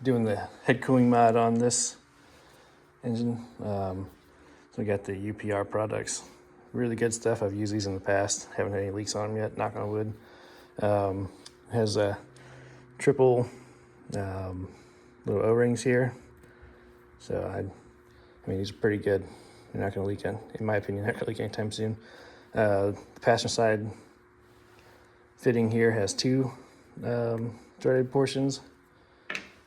doing the head cooling mod on this engine. So we got the UPR products. Really good stuff. I've used these in the past. Haven't had any leaks on them yet, knock on wood. Has a triple little O-rings here. So I mean, these are pretty good. They're not going to leak, in my opinion, not going to leak anytime soon. The passenger side fitting here has two threaded portions.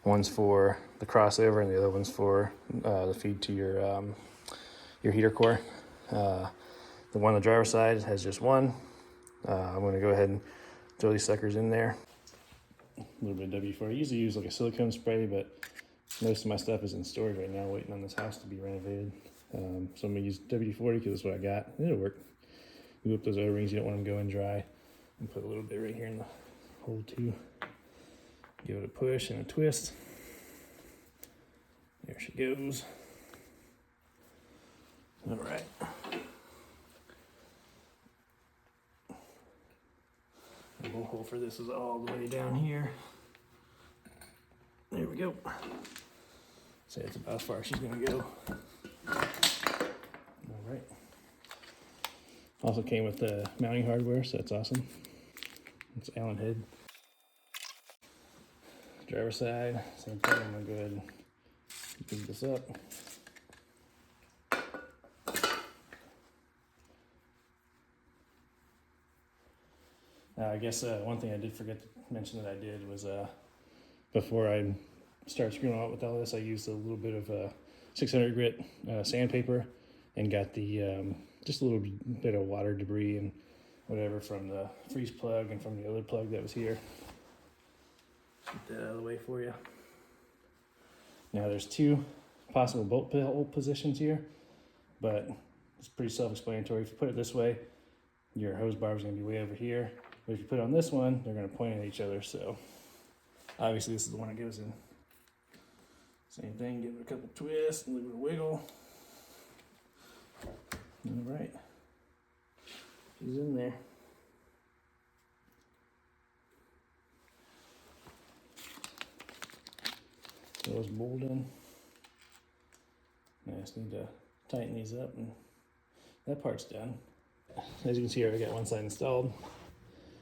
One's for the crossover, and the other one's for the feed to your heater core. The one on the driver's side has just one. I'm going to go ahead and throw these suckers in there. A little bit of WD-40. I usually use like a silicone spray, but most of my stuff is in storage right now, waiting on this house to be renovated. So I'm going to use WD-40 because that's what I got. It'll work. Glue up those O-rings. You don't want them going dry. And put a little bit right here in the hole too. Give it a push and a twist. There she goes. All right. The whole hole for this is all the way down here. There we go. Say that's about as far as she's gonna go. All right. Also came with the mounting hardware, so that's awesome. It's Allen head. Driver's side, same thing. I'm gonna go ahead and pick this up. I guess one thing I did forget to mention that I did was before I started screwing out with all this, I used a little bit of 600 grit sandpaper and got the just a little bit of water debris and whatever from the freeze plug and from the other plug that was here. Get that out of the way for you. Now there's two possible bolt hole positions here, but it's pretty self-explanatory. If you put it this way, your hose bar is going to be way over here. But if you put it on this one, they're going to point at each other. So obviously this is the one that goes in. Same thing, give it a couple twists, a little bit of wiggle. All right, she's in there. Those bolted. I just need to tighten these up, and that part's done. As you can see here, I got one side installed.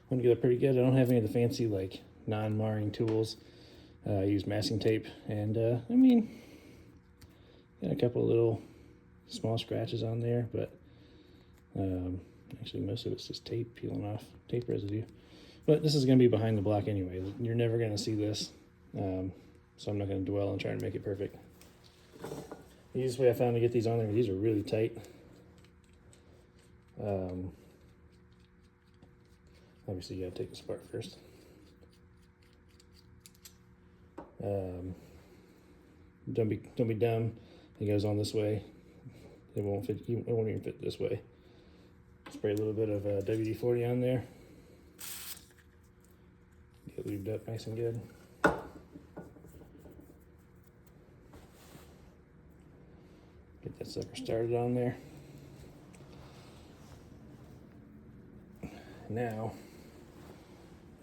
Went together pretty good. I don't have any of the fancy like non-marring tools. I use masking tape, and I mean, got a couple of little small scratches on there, but actually most of it's just tape peeling off, tape residue. But this is going to be behind the block anyway. You're never going to see this, so I'm not going to dwell and try to make it perfect. The easiest way I found to get these on there, these are really tight. Obviously you got to take this apart first. Don't be dumb. It goes on this way. It won't fit. It won't even fit this way. Spray a little bit of WD-40 on there. Get lubed up nice and good. Get that sucker started on there. Now,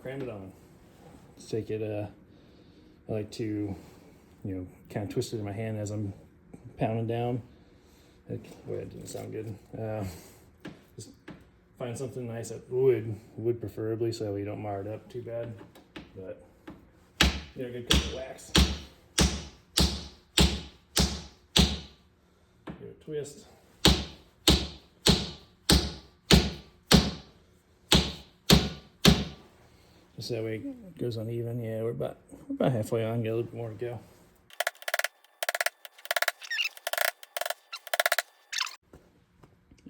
cram it on. Let's take it. I like to, kind of twist it in my hand as I'm pounding down. Boy, that didn't sound good. Just find something nice that wood preferably, so you don't mar it up too bad. But a good coat of wax. Give it a twist. Just that way it goes uneven. Yeah, we're about halfway on. Got a little bit more to go.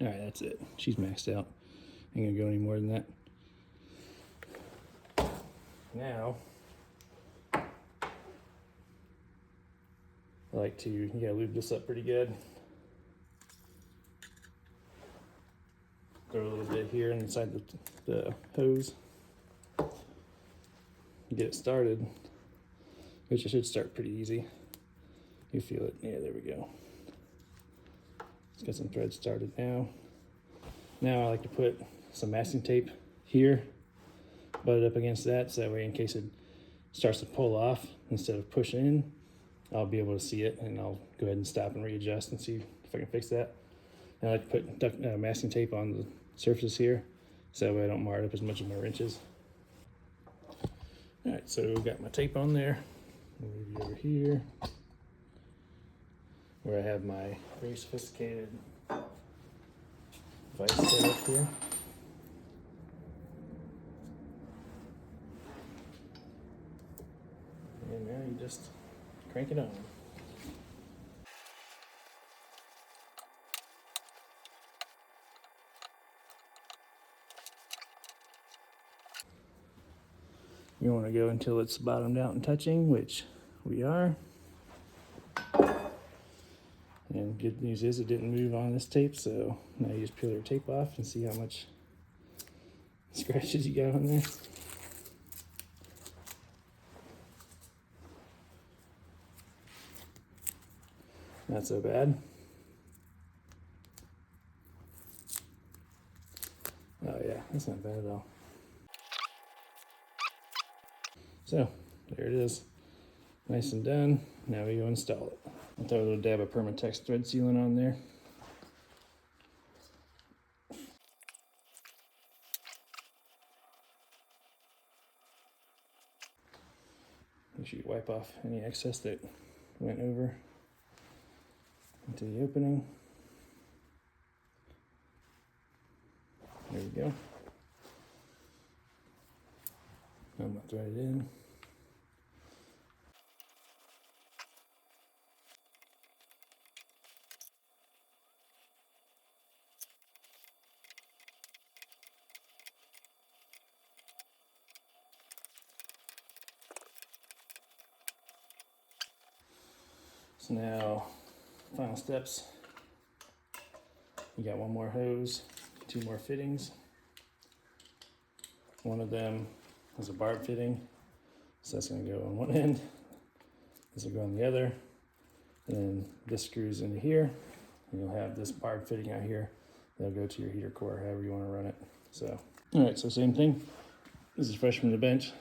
All right, that's it. She's maxed out. Ain't gonna go any more than that. Now, I like to, you gotta lube this up pretty good. Throw a little bit here inside the hose. Get it started, which it should start pretty easy. You feel it. Yeah, there we go. It's got some threads started now. Now I like to put some masking tape here, butt it up against that, so that way in case it starts to pull off instead of pushing in, I'll be able to see it, and I'll go ahead and stop and readjust and see if I can fix that. And I like to put masking tape on the surfaces here, so that way I don't mar it up as much as my wrenches. All right, so we've got my tape on there. I'll move you over here, where I have my very sophisticated vise set up here. And now you just crank it on. You want to go until it's bottomed out and touching, which we are. And good news is it didn't move on this tape, so now you just peel your tape off and see how much scratches you got on there. Not so bad. Oh yeah, that's not bad at all. So, there it is. Nice and done. Now we go install it. I'll throw a little dab of Permatex thread sealant on there. Make sure you wipe off any excess that went over into the opening. There we go. I'm gonna thread it in. So now, final steps. You got one more hose, two more fittings. One of them is a barb fitting, so that's going to go on one end. This will go on the other. And then this screws into here. And you'll have this barb fitting out here. That'll go to your heater core, however you want to run it. So, all right, so same thing. This is fresh from the bench,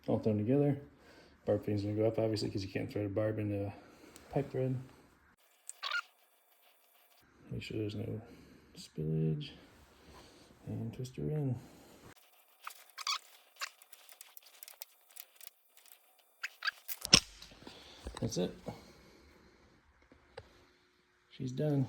all thrown together. Barb fitting's going to go up, obviously, because you can't thread a barb into a pipe thread. Make sure there's no spillage, and twist her in. That's it. She's done.